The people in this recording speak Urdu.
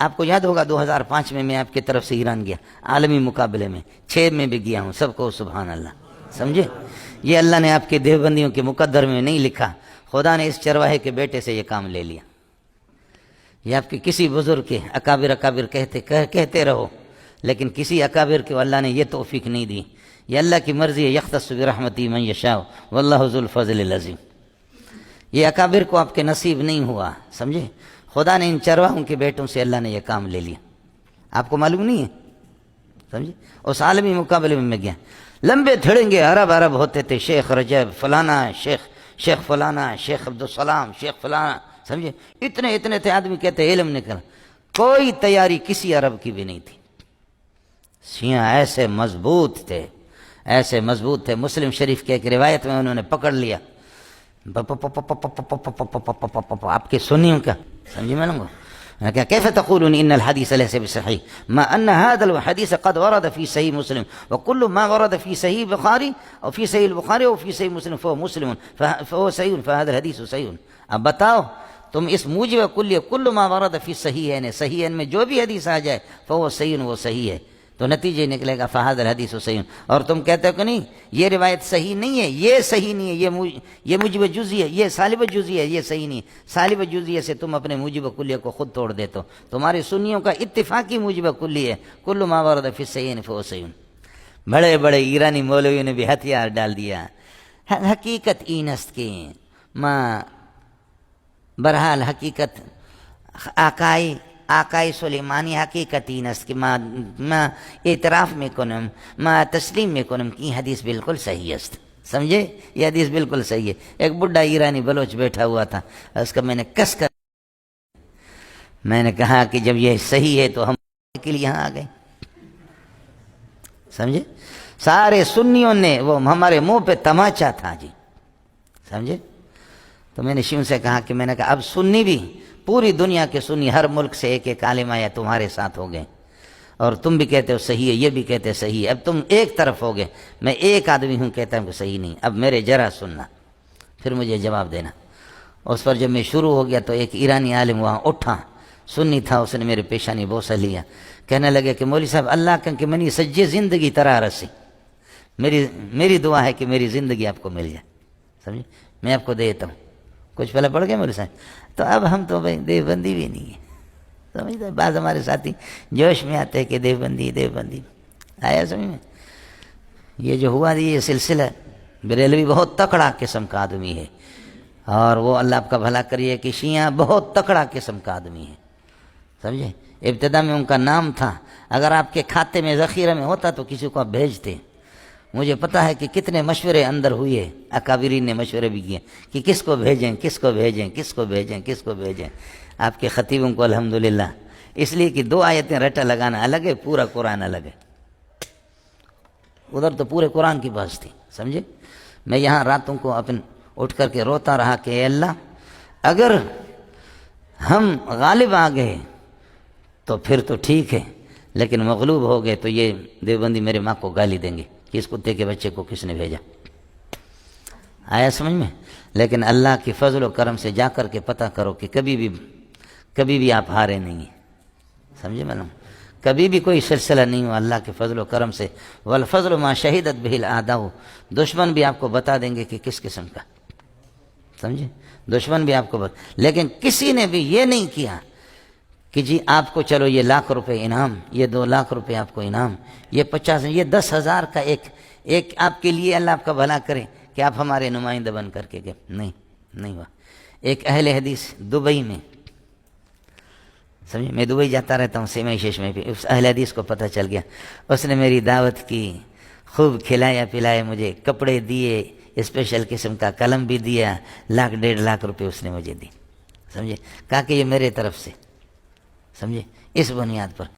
آپ کو یاد ہوگا 2005 میں آپ کی طرف سے ایران گیا عالمی مقابلے میں، 6 میں بھی گیا ہوں، سب کو سبحان اللہ، سمجھے؟ یہ اللہ نے آپ کے دیوبندیوں کے مقدر میں نہیں لکھا، خدا نے اس چرواہے کے بیٹے سے یہ کام لے لیا۔ یہ آپ کے کسی بزرگ کے اکابر کہتے رہو، لیکن کسی اکابر کو اللہ نے یہ توفیق نہیں دی۔ یہ اللہ کی مرضی ہے، یختص برحمتہ من یشاء واللہ ذو الفضل العظیم۔ یہ اکابر کو آپ کے نصیب نہیں ہوا، سمجھے؟ خدا نے ان چرواہوں کے بیٹوں سے اللہ نے یہ کام لے لیا، آپ کو معلوم نہیں ہے، سمجھے؟ اس عالمی مقابلے میں گیا، لمبے تھڑنگے عرب ہوتے تھے، شیخ رجب فلانا، شیخ فلانا، شیخ عبدالسلام، شیخ فلانا، سمجھے؟ اتنے تھے، آدمی کہتے علم نکلا، کوئی تیاری کسی عرب کی بھی نہیں تھی۔ شیعہ ایسے مضبوط تھے، مسلم شریف کے ایک روایت میں انہوں نے پکڑ لیا آپ کے سنیوں کا، سمجھے میں لوں گا كيف تقولون ان الحديث ليس بصحيح ما ان هذا الحديث قد ورد في صحيح مسلم وكل ما ورد في صحيح البخاري او في صحيح البخاري او في صحيح مسلم فهو صحيح فهذا الحديث صحيح۔ اب بتاؤ تم اس موجب کلیہ کل ما ورد فی صحیحین میں جو بھی حدیث آ جائے فهو صحیح، وہ صحیح ہے، تو نتیجے نکلے گا فہذا الحدیث صحیح۔ اور تم کہتے ہو کہ نہیں یہ روایت صحیح نہیں ہے، یہ صحیح نہیں ہے، یہ موجب جزئی ہے، یہ سالب جزئی ہے، یہ صحیح نہیں ہے۔ سالب جزئی سے تم اپنے موجب کلیہ کو خود توڑ دیتے ہو۔ تمہارے سنیوں کا اتفاقی موجب کلی ہے، کل ما ورد فی الصحیحین فهو صحیح۔ بڑے بڑے ایرانی مولویوں نے بھی ہتھیار ڈال دیا، حقیقت اینست کی برحال حقیقت آقای سلیمانی حقیقتی نست کہ ما اعتراف میں کنم، ما تسلیم میں کنم کہ یہ حدیث بالکل صحیح است، سمجھے؟ یہ حدیث بالکل صحیح ہے۔ ایک بڈھا ایرانی بلوچ بیٹھا ہوا تھا، اس کا میں نے کس کر میں نے کہا کہ جب یہ صحیح ہے تو ہم کے لیے یہاں آ گئے، سمجھے؟ سارے سنیوں نے وہ ہمارے منہ پہ تماچا تھا جی، سمجھے؟ تو میں نے شیوں سے کہا کہ میں نے کہا اب سنی بھی پوری دنیا کے سنی ہر ملک سے ایک عالم آیا تمہارے ساتھ ہو گئے، اور تم بھی کہتے ہو صحیح ہے، یہ بھی کہتے ہیں صحیح ہے، اب تم ایک طرف ہو گئے، میں ایک آدمی ہوں کہتا ہوں کہ صحیح نہیں، اب میرے ذرا سننا پھر مجھے جواب دینا۔ اس پر جب میں شروع ہو گیا تو ایک ایرانی عالم وہاں اٹھا، سنی تھا، اس نے میرے پیشانی بوسہ لیا، کہنے لگے کہ مولوی صاحب اللہ کہ منی سجے زندگی طرح رسی، میری دعا ہے کہ میری زندگی آپ کو مل جائے، سمجھے؟ میں آپ کو دیتا ہوں۔ کچھ پہلے پڑھ گئے مولوی صاحب؟ تو اب ہم تو بھائی دیوبندی بھی نہیں ہے، سمجھتے؟ بعض ہمارے ساتھی جوش میں آتے ہیں کہ دیوبندی آیا سمجھ میں؟ یہ جو ہوا یہ سلسلہ بریلوی بہت تکڑا قسم کا آدمی ہے، اور وہ اللہ آپ کا بھلا کریے کہ شیعہ بہت تکڑا قسم کا آدمی ہے، سمجھے؟ ابتدا میں ان کا نام تھا، اگر آپ کے کھاتے میں ذخیرہ میں ہوتا تو کسی کو آپ بھیجتے۔ مجھے پتا ہے کہ کتنے مشورے اندر ہوئے، اکابرین نے مشورے بھی کیے کہ کس کو بھیجیں۔ آپ کے خطیبوں کو الحمدللہ، اس لیے کہ 2 آیتیں رٹا لگانا الگ ہے، پورا قرآن الگ ہے، ادھر تو پورے قرآن کی بحث تھی، سمجھے؟ میں یہاں راتوں کو اٹھ کر کے روتا رہا کہ اے اللہ اگر ہم غالب آ گئے تو پھر تو ٹھیک ہے، لیکن مغلوب ہو گئے تو یہ دیوبندی میرے ماں کو گالی دیں گے کہ اس کتے کے بچے کو کس نے بھیجا۔ آیا سمجھ میں؟ لیکن اللہ کی فضل و کرم سے جا کر کے پتہ کرو کہ کبھی بھی آپ ہارے نہیں ہیں، سمجھے معلوم؟ کبھی بھی کوئی سلسلہ نہیں ہوا اللہ کے فضل و کرم سے۔ والفضل ما شہدت بہ الاعداء، دشمن بھی آپ کو بتا دیں گے کہ کس قسم کا، سمجھے؟ دشمن بھی آپ کو لیکن کسی نے بھی یہ نہیں کیا کہ جی آپ کو چلو یہ 1,00,000 روپے انعام، یہ 2,00,000 روپے آپ کو انعام، یہ 50، یہ 10,000 کا ایک آپ کے لیے اللہ آپ کا بھلا کرے کہ آپ ہمارے نمائندہ بن کر کے گئے، نہیں ہوا۔ ایک اہل حدیث دبئی میں، سمجھے؟ میں دبئی جاتا رہتا ہوں سیمائی شیش میں بھی، اس اہل حدیث کو پتہ چل گیا، اس نے میری دعوت کی، خوب کھلایا پلایا، مجھے کپڑے دیے، اسپیشل قسم کا قلم بھی دیا، 1,00,000 1,50,000 روپے اس نے مجھے دی، سمجھے؟ کہا کہ یہ میرے طرف سے، سمجھے؟ اس بنیاد پر